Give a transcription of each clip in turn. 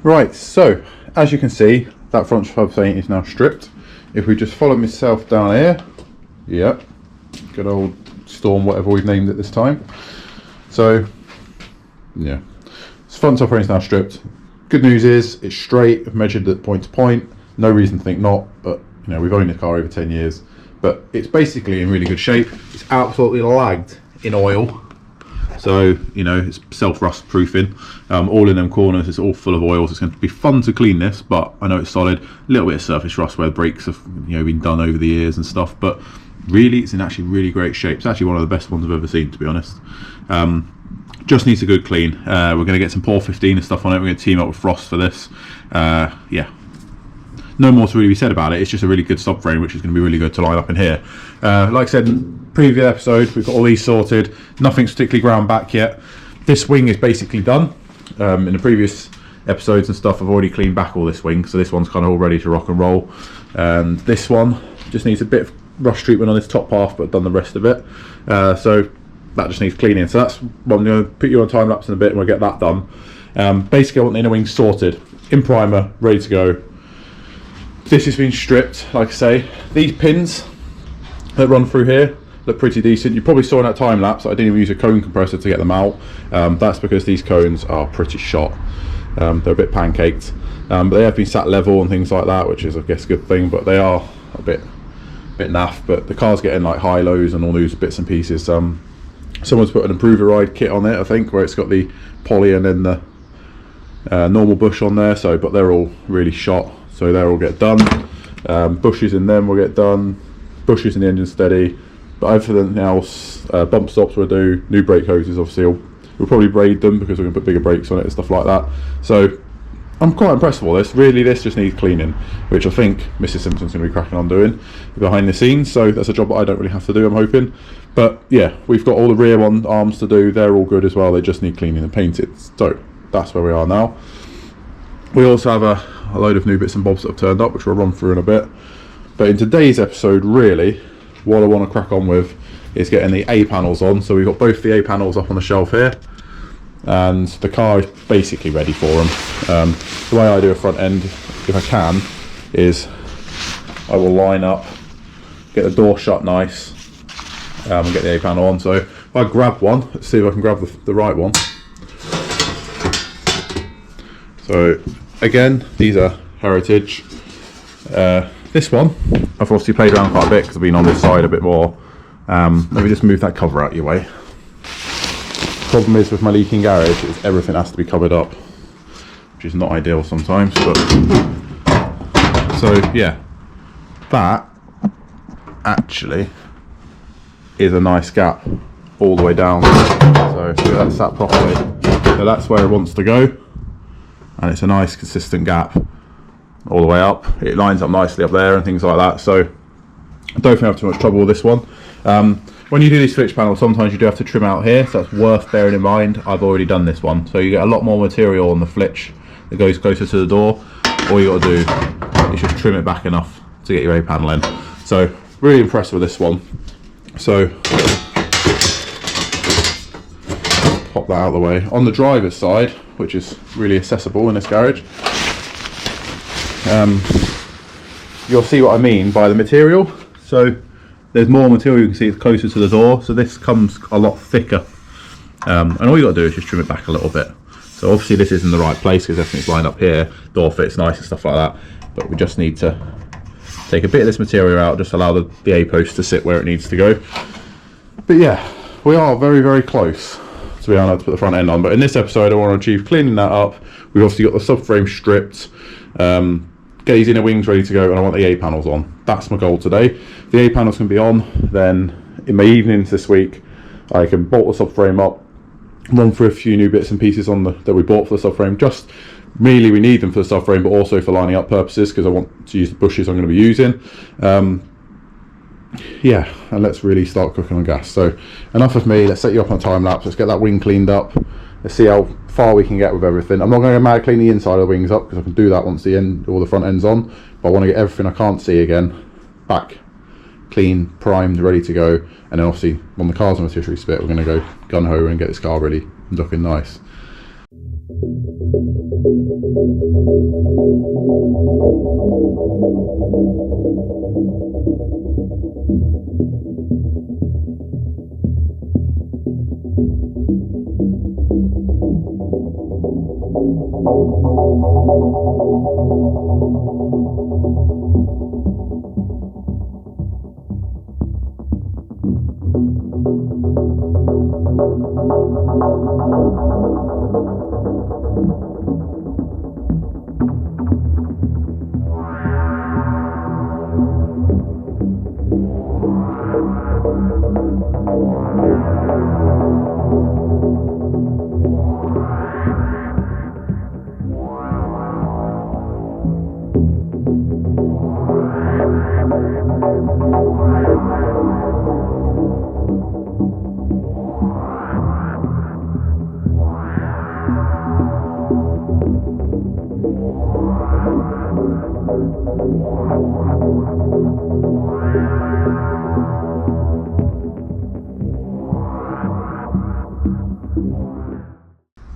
Right, so as you can see, that front subframe is now stripped. If we just follow myself down here, yep, good old Storm, whatever we've named it this time. So yeah, this front subframe is now stripped. Good news is it's straight. I've measured it point to point. No reason to think not, but you know, we've owned this car over 10 years. But it's basically in really good shape. It's absolutely lagged in oil. So, you know, it's self-rust proofing. All in them corners, it's all full of oils. It's going to be fun to clean this, but I know it's solid. A little bit of surface rust where the brakes have, you know, been done over the years and stuff, but really, it's in actually really great shape. It's actually one of the best ones I've ever seen, to be honest. Just needs a good clean. We're going to get some POR 15 and stuff on it. We're going to team up with Frost for this. Yeah. No more to really be said about it. It's just a really good subframe, which is going to be really good to line up in here. Like I said in previous episode, we've got all these sorted. Nothing's particularly ground back yet. This wing is basically done. In the previous episodes and stuff, I've already cleaned back all this wing, so this one's kind of all ready to rock and roll. And this one just needs a bit of rust treatment on this top half, but I've done the rest of it. So that just needs cleaning. So that's what I'm going to put you on time lapse in a bit, and we'll get that done. Basically, I want the inner wing sorted, in primer, ready to go. This has been stripped, like I say. These pins that run through here look pretty decent. You probably saw in that time lapse that I didn't even use a cone compressor to get them out. That's because these cones are pretty shot. They're a bit pancaked, but they have been sat level and things like that, which is, I guess, a good thing. But they are a bit naff. But the car's getting like high lows and all those bits and pieces. Someone's put an improver ride kit on it, I think, where it's got the poly and then the normal bush on there. So, but they're all really shot. So they'll all get done. Bushes in them will get done. Bushes in the engine steady. But everything else, bump stops we'll do. New brake hoses, obviously. We'll probably braid them because we're going to put bigger brakes on it and stuff like that. So I'm quite impressed with all this. Really, this just needs cleaning, which I think Mrs. Simpson's going to be cracking on doing behind the scenes. So that's a job that I don't really have to do, I'm hoping. But yeah, we've got all the rear arms to do. They're all good as well. They just need cleaning and painted. So that's where we are now. We also have a load of new bits and bobs that have turned up, which we'll run through in a bit. But in today's episode, really, what I want to crack on with is getting the A panels on. So we've got both the A panels up on the shelf here, and the car is basically ready for them. The way I do a front end, if I can, is I will line up, get the door shut nice, and get the A panel on. So if I grab one, let's see if I can grab the right one. So again, these are Heritage. This one, I've obviously played around quite a bit because I've been on this side a bit more. Let me just move that cover out of your way. Problem is with my leaking garage is everything has to be covered up, which is not ideal sometimes. But so yeah, that actually is a nice gap all the way down. So that's sat properly. So that's where it wants to go. And it's a nice consistent gap all the way up. It lines up nicely up there and things like that, so I don't think I have too much trouble with this one. When you do these switch panels, sometimes you do have to trim out here, so that's worth bearing in mind. I've already done this one, so you get a lot more material on the flitch that goes closer to the door. All you got to do is just trim it back enough to get your A panel in. So really impressed with this one. So pop that out of the way. On the driver's side, which is really accessible in this garage, you'll see what I mean by the material. So there's more material, you can see it's closer to the door, so this comes a lot thicker, and all you got to do is just trim it back a little bit. So obviously this is in the right place because everything's lined up here, door fits nice and stuff like that, but we just need to take a bit of this material out, just allow the A post to sit where it needs to go. But yeah, we are very, very close to being able to put the front end on. But in this episode I want to achieve cleaning that up. We've obviously got the subframe stripped, get these inner wings ready to go, and I want the A panels on. That's my goal today. The A panels can be on, then in my evenings this week I can bolt the subframe up, run through a few new bits and pieces on that we bought for the subframe. Just really, we need them for the subframe, but also for lining up purposes because I want to use the bushes I'm going to be using. Yeah, and let's really start cooking on gas. So enough of me, let's set you up on a time lapse. Let's get that wing cleaned up. Let's see how far we can get with everything. I'm not going to mad clean the inside of the wings up because I can do that once the end or the front end's on, but I want to get everything I can't see again back clean, primed, ready to go. And then obviously when the car's on a tertiary spit, we're going to go gun ho and get this car really looking nice.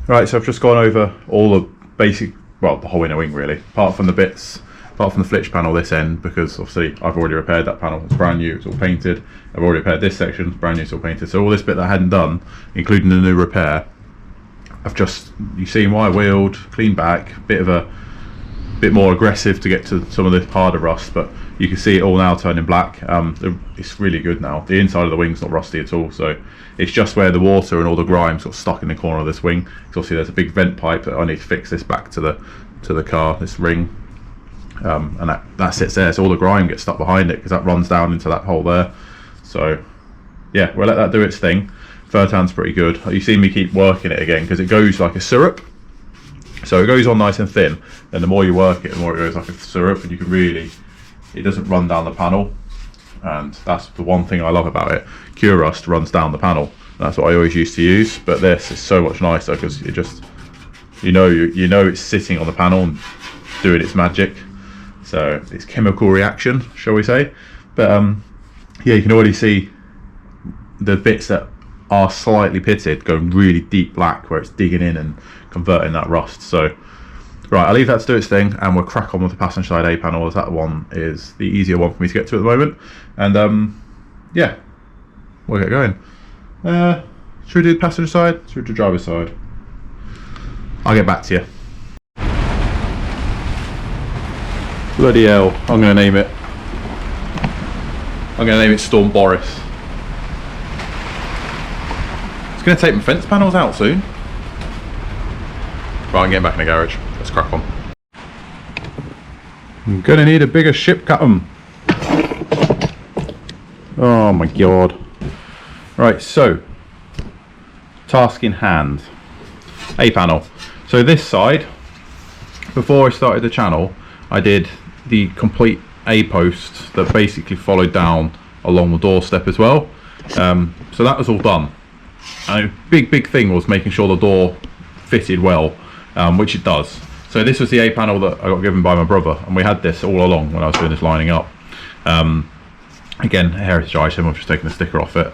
Right, so I've just gone over all the basic, well, the whole inner wing really, apart from the bits, apart from the flitch panel this end, because obviously I've already repaired that panel, it's brand new, it's all painted. I've already repaired this section, it's brand new, it's all painted. So all this bit that I hadn't done, including the new repair, I've just, you've seen why I wheeled, cleaned back, bit more aggressive to get to some of the harder rust, but you can see it all now turning black. It's really good now. The inside of the wing's not rusty at all, so it's just where the water and all the grime got stuck in the corner of this wing. So obviously there's a big vent pipe that I need to fix this back to the car, this ring, and that sits there. So all the grime gets stuck behind it because that runs down into that hole there. So yeah, we'll let that do its thing. Third hand's pretty good. You see me keep working it again because it goes like a syrup. So it goes on nice and thin, and the more you work it, the more it goes like a syrup, and you can really, it doesn't run down the panel, and that's the one thing I love about it. Cure Rust runs down the panel. That's what I always used to use, but this is so much nicer because it just, you know it's sitting on the panel and doing its magic. So it's chemical reaction, shall we say? But yeah, you can already see the bits that are slightly pitted going really deep black, where it's digging in and converting that rust. So right, I'll leave that to do its thing, and we'll crack on with the passenger side A panel, as that one is the easier one for me to get to at the moment. And yeah, we'll get going. Should we do the passenger side? Should we do the driver's side? I'll get back to you. Bloody hell, I'm going to name it. I'm going to name it Storm Boris. It's going to take my fence panels out soon. Right, I'm getting back in the garage. Let's crack on. I'm going to need a bigger ship captain. Oh my god. Right, so task in hand. A panel. So this side, before I started the channel, I did the complete A post that basically followed down along the doorstep as well. So that was all done. And a big thing was making sure the door fitted well, which it does. So this was the A panel that I got given by my brother, and we had this all along when I was doing this lining up. Again, a heritage item, I've just taken the sticker off it.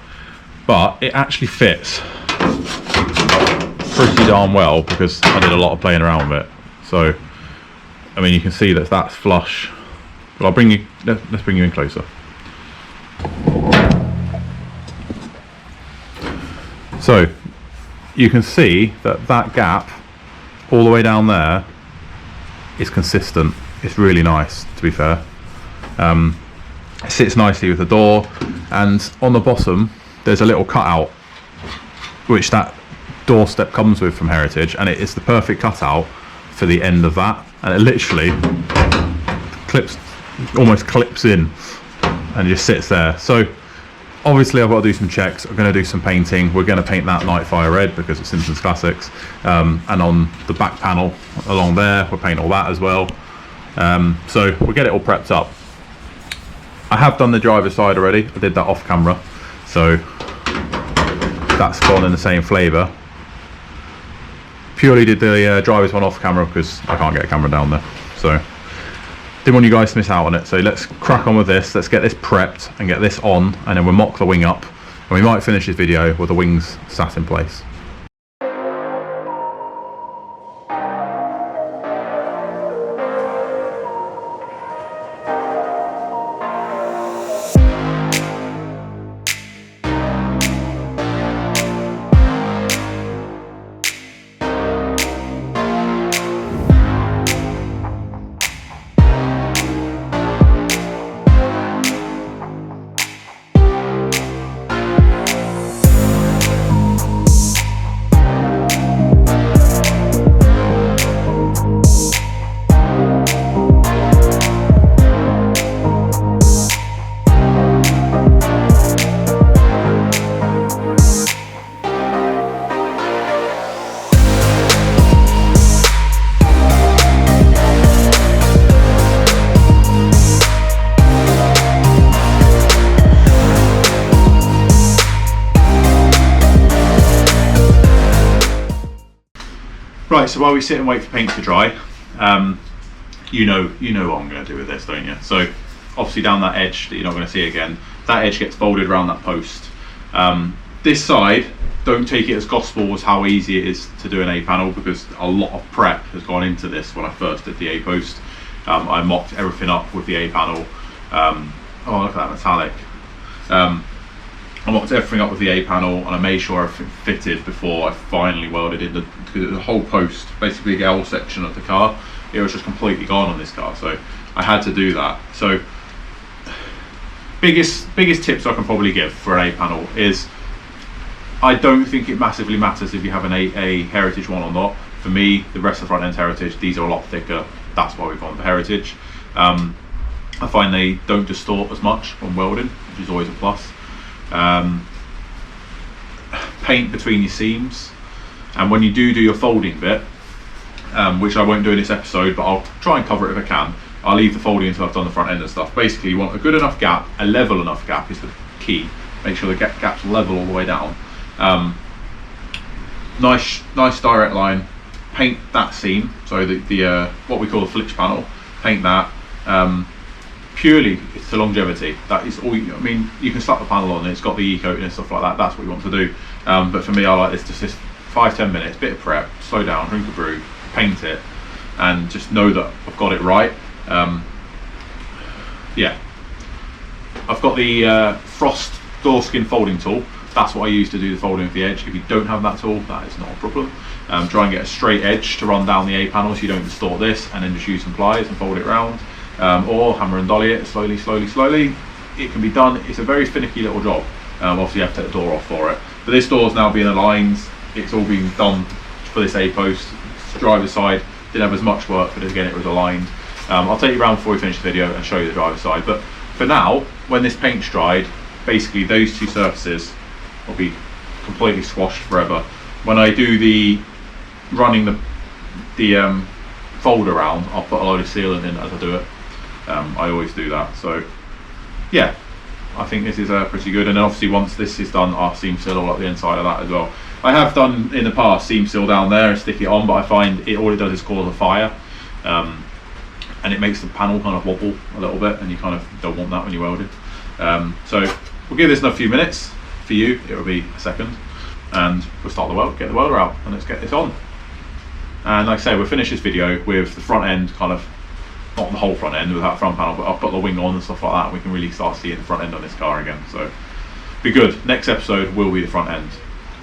But it actually fits pretty darn well because I did a lot of playing around with it. So, I mean, you can see that that's flush. But I'll bring you, let's bring you in closer. So, you can see that that gap all the way down there is consistent. It's really nice, to be fair. It sits nicely with the door, and on the bottom there's a little cutout which that doorstep comes with from Heritage, and it is the perfect cutout for the end of that, and it literally almost clips in and just sits there. So obviously I've got to do some checks. I'm going to do some painting. We're going to paint that Nightfire red because it's Simpsons Classics, and on the back panel along there we'll paint all that as well. So we'll get it all prepped up. I have done the driver's side already. I did that off camera, so that's gone in the same flavour. Purely did the driver's one off camera because I can't get a camera down there, so didn't want you guys to miss out on it. So let's crack on with this. Let's get this prepped and get this on, and then we'll mock the wing up, and we might finish this video with the wings sat in place. Right, so while we sit and wait for paint to dry, you know what I'm going to do with this, don't you? So obviously down that edge that you're not going to see again, that edge gets folded around that post. This side, don't take it as gospel as how easy it is to do an A panel, because a lot of prep has gone into this. When I first did the A post, I mocked everything up with the A panel. Oh, look at that metallic. I mocked everything up with the A panel, and I made sure everything fitted before I finally welded in the whole post, basically the L section of the car. It was just completely gone on this car, so I had to do that. So biggest tips I can probably give for an A panel is, I don't think it massively matters if you have a Heritage one or not. For me, the rest of the front end's Heritage. These are a lot thicker. That's why we've gone for Heritage. I find they don't distort as much when welding, which is always a plus. Paint between your seams, and when you do your folding bit, which I won't do in this episode, but I'll try and cover it if I can. I'll leave the folding until I've done the front end and stuff. Basically, you want a good enough gap, a level enough gap is the key. Make sure the gap's level all the way down. Nice direct line. Paint that seam, so the what we call the flitch panel. Paint that. Purely it's the longevity. That is all. I mean, you can slap the panel on, it's got the e-coating and stuff like that. That's what you want to do. But for me, I like this. Just 5-10 minutes, bit of prep, slow down, drink a brew, paint it, and just know that I've got it right. Yeah, I've got the Frost door skin folding tool. That's what I use to do the folding of the edge. If you don't have that tool, that is not a problem. Try and get a straight edge to run down the A panel so you don't distort this, and then just use some pliers and fold it around. Or hammer and dolly it slowly. It can be done. It's a very finicky little job. Obviously you have to take the door off for it. But this door's now being aligned. It's all been done for this A post. Driver's side didn't have as much work, but again it was aligned. I'll take you around before we finish the video and show you the driver's side. But for now, when this paint's dried, basically those two surfaces will be completely squashed forever. When I do the running the fold around, I'll put a load of sealant in as I do it. I always do that. So yeah, I think this is pretty good. And then obviously once this is done, I'll seam seal all up the inside of that as well. I have done in the past seam seal down there and stick it on, but I find all it does is cause a fire, and it makes the panel kind of wobble a little bit, and you kind of don't want that when you're welding. So we'll give this another few minutes. For you, it will be a second, and we'll start the weld, get the welder out, and let's get this on. And like I say, we'll finish this video with the front end kind of, not the whole front end with that front panel, but I've got the wing on and stuff like that, and we can really start seeing the front end on this car again. So be good. Next episode will be the front end.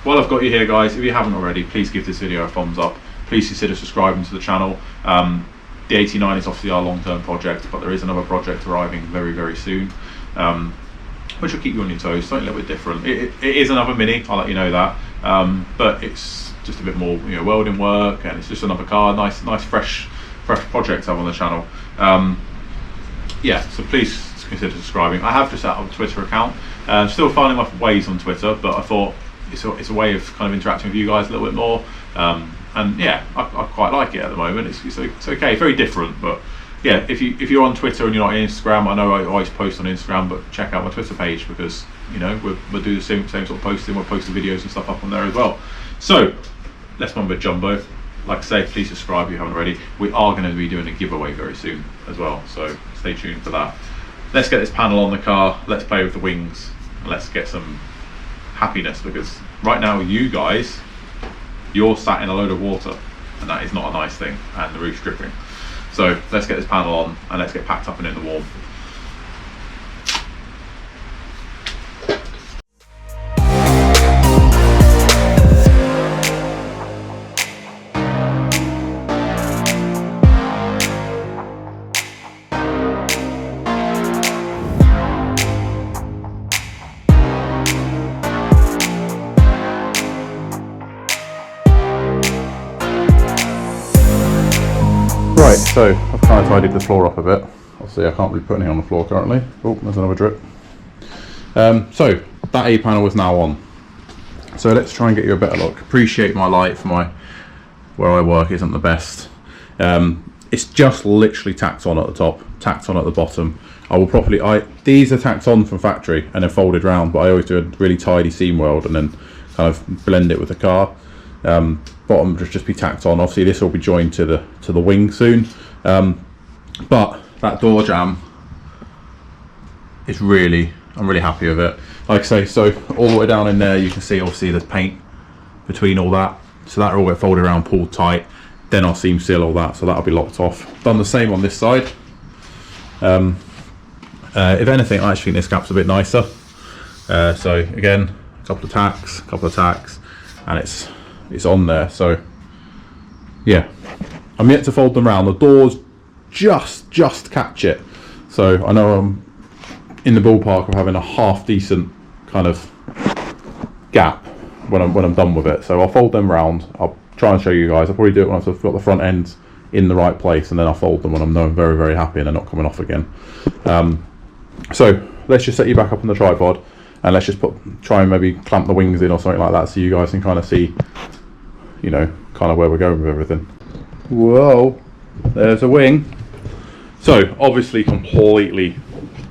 While I've got you here, guys, if you haven't already, please give this video a thumbs up. Please consider subscribing to the channel. The 89 is obviously our long-term project, but there is another project arriving very soon, which will keep you on your toes. Something a little bit different. It is another Mini, I'll let you know that, but it's just a bit more, welding work, and it's just another car. Nice fresh project to have on the channel. Yeah, so please consider subscribing. I have just set up a Twitter account. Still finding my ways on Twitter, but I thought it's a way of kind of interacting with you guys a little bit more. And yeah, I quite like it at the moment. It's okay, very different, but yeah, if you're on Twitter and you're not on Instagram, I know I always post on Instagram, but check out my Twitter page, because we'll do the same sort of posting. We're posting videos and stuff up on there as well. So let's mumbo jumbo. Like I say, please subscribe if you haven't already. We are going to be doing a giveaway very soon as well, so stay tuned for that. Let's get this panel on the car. Let's play with the wings, and let's get some happiness, because right now you're sat in a load of water, and that is not a nice thing, and the roof's dripping. So let's get this panel on, and let's get packed up and in the warm. Right, so I've kind of tidied the floor up a bit. Obviously I can't really put anything on the floor currently. Oh, there's another drip. So that A panel is now on. So let's try and get you a better look. Appreciate my light for where I work isn't the best. It's just literally tacked on at the top, tacked on at the bottom. These are tacked on from factory and then folded round, but I always do a really tidy seam weld and then kind of blend it with the car. Bottom just be tacked on. Obviously this will be joined to the wing soon, but that door jamb is really, I'm really happy with it. Like I say, so all the way down in there you can see obviously there's paint between all that, so that'll all get folded around, pulled tight, then I'll seam seal all that, so that'll be locked off. Done the same on this side. If anything, I actually think this gap's a bit nicer. So again, a couple of tacks, and it's on there. So yeah, I'm yet to fold them around. The doors just catch it, so I know I'm in the ballpark of having a half decent kind of gap when I'm done with it. So I'll fold them round. I'll try and show you guys. I'll probably do it once I've got the front ends in the right place, and then I'll fold them when I'm very, very happy and they're not coming off again. So let's just set you back up on the tripod, and let's just try and maybe clamp the wings in or something like that, so you guys can kind of see, you know, kind of where we're going with everything. Whoa, there's a wing. So obviously completely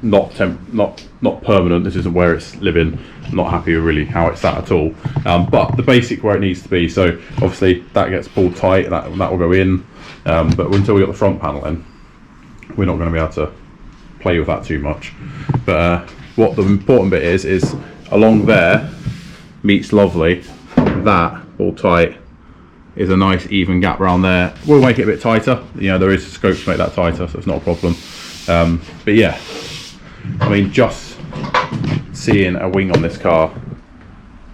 not permanent. This isn't where it's living. I'm not happy with really how it's sat at all. But the basic where it needs to be. So obviously that gets pulled tight, and that will go in. But until we got the front panel in, we're not going to be able to play with that too much. But what the important bit is along there meets lovely. That all tight is a nice even gap around there. We'll make it a bit tighter. You know, there is scope to make that tighter, so it's not a problem. But yeah, I mean, just seeing a wing on this car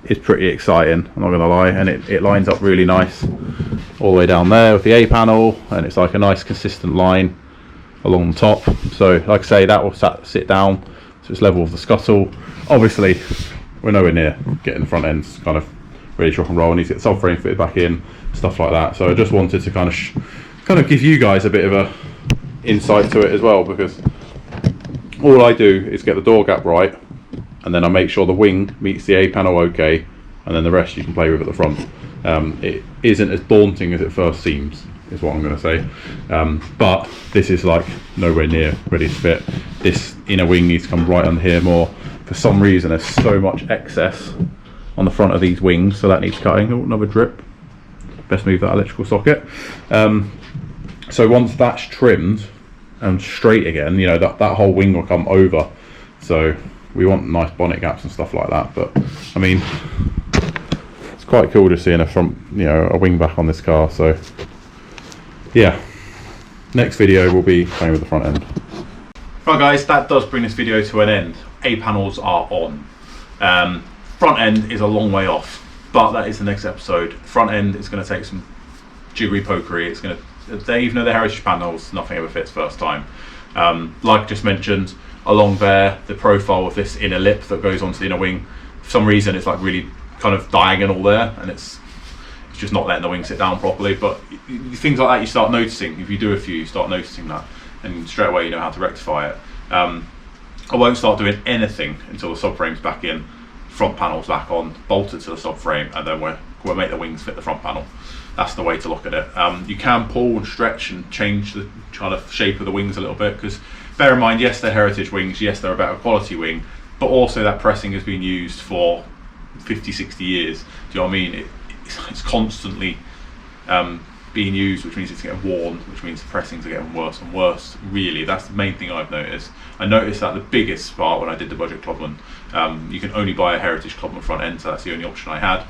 is pretty exciting, I'm not gonna lie, and it lines up really nice all the way down there with the A panel, and it's like a nice consistent line along the top. So like I say, that will sit down so it's level with the scuttle. Obviously we're nowhere near getting the front ends kind of ready to rock and roll. I need to get the subframe fitted back in, stuff like that. So I just wanted to kind of give you guys a bit of a insight to it as well, because all I do is get the door gap right, and then I make sure the wing meets the A panel okay, and then the rest you can play with at the front. It isn't as daunting as it first seems, is what I'm going to say. But this is like nowhere near ready to fit. This inner wing needs to come right under here more. For some reason there's so much excess on the front of these wings, so that needs cutting. Oh, another drip. Best move that electrical socket. So once that's trimmed and straight again, you know, that whole wing will come over. So we want nice bonnet gaps and stuff like that. But I mean, it's quite cool to see in a front, you know, a wing back on this car. So yeah, next video will be playing with the front end. Right guys, that does bring this video to an end. A panels are on. Front end is a long way off, but that is the next episode. Front end is going to take some jiggery pokery. It's going to, even though they're heritage panels, nothing ever fits first time. Like I just mentioned, along there, the profile of this inner lip that goes onto the inner wing, for some reason it's like really kind of diagonal there, and it's just not letting the wing sit down properly. But things like that you start noticing. If you do a few, you start noticing that, and straight away you know how to rectify it. I won't start doing anything until the subframe's back in, front panel's back on, bolted to the subframe, and then we'll make the wings fit the front panel. That's the way to look at it. You can pull and stretch and change the kind of shape of the wings a little bit, because bear in mind, yes, they're heritage wings, yes, they're a better quality wing, but also that pressing has been used for 50, 60 years. Do you know what I mean? It's constantly being used, which means it's getting worn, which means the pressings are getting worse and worse. Really, that's the main thing I've noticed. I noticed that the biggest part when I did the budget Clubman, you can only buy a heritage Clubman front end, so that's the only option I had.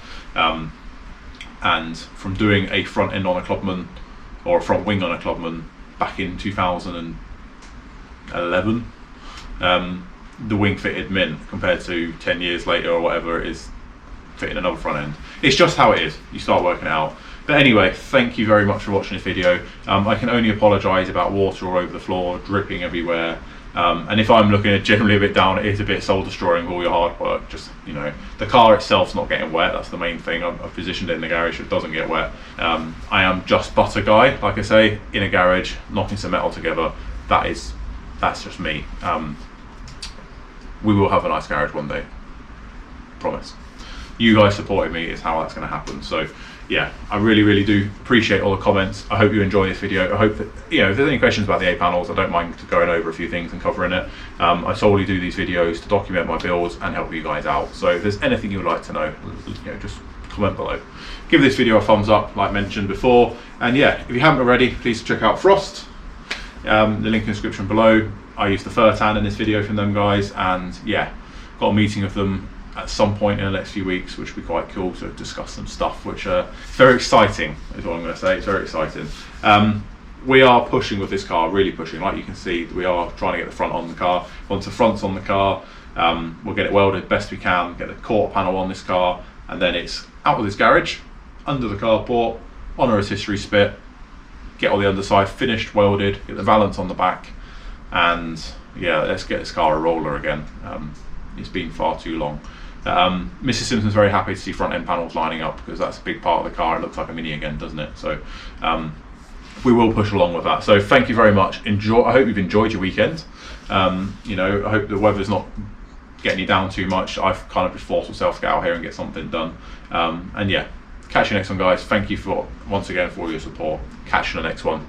And from doing a front end on a Clubman or a front wing on a Clubman back in 2011, the wing fitted mint compared to 10 years later or whatever it is fitting another front end. It's just how it is. You start working it out. But anyway, thank you very much for watching this video. I can only apologise about water all over the floor, dripping everywhere. And if I'm looking generally a bit down, it is a bit soul destroying with all your hard work. Just, you know, the car itself's not getting wet, that's the main thing. I've positioned it in the garage so it doesn't get wet. I am just but a guy, like I say, in a garage, knocking some metal together. That's just me. We will have a nice garage one day, promise. You guys supporting me is how that's going to happen. So yeah, I really do appreciate all the comments. I hope you enjoy this video. I hope that, you know, if there's any questions about the A panels, I don't mind going over a few things and covering it. I solely do these videos to document my builds and help you guys out. So if there's anything you would like to know, you know, just comment below. Give this video a thumbs up, like mentioned before, and yeah, if you haven't already, please check out Frost. The link in the description below. I used the Furtan in this video from them guys, and yeah, got a meeting with them at some point in the next few weeks, which will be quite cool to discuss some stuff, which is very exciting, is what I'm going to say. It's very exciting. We are pushing with this car, really pushing. Like you can see, we are trying to get the front on the car. Once the front's on the car, we'll get it welded best we can, get the quarter panel on this car, and then it's out of this garage, under the carport, on a rotisserie spit, get all the underside finished, welded, get the valance on the back, and yeah, let's get this car a roller again. It's been far too long. Mrs. Simpson's very happy to see front end panels lining up, because that's a big part of the car. It looks like a Mini again, doesn't it? So we will push along with that. So thank you very much. I hope you've enjoyed your weekend. You know, I hope the weather's not getting you down too much. I've kind of just forced myself to get out here and get something done. And yeah, catch you next one, guys. Thank you once again for all your support. Catch you in the next one.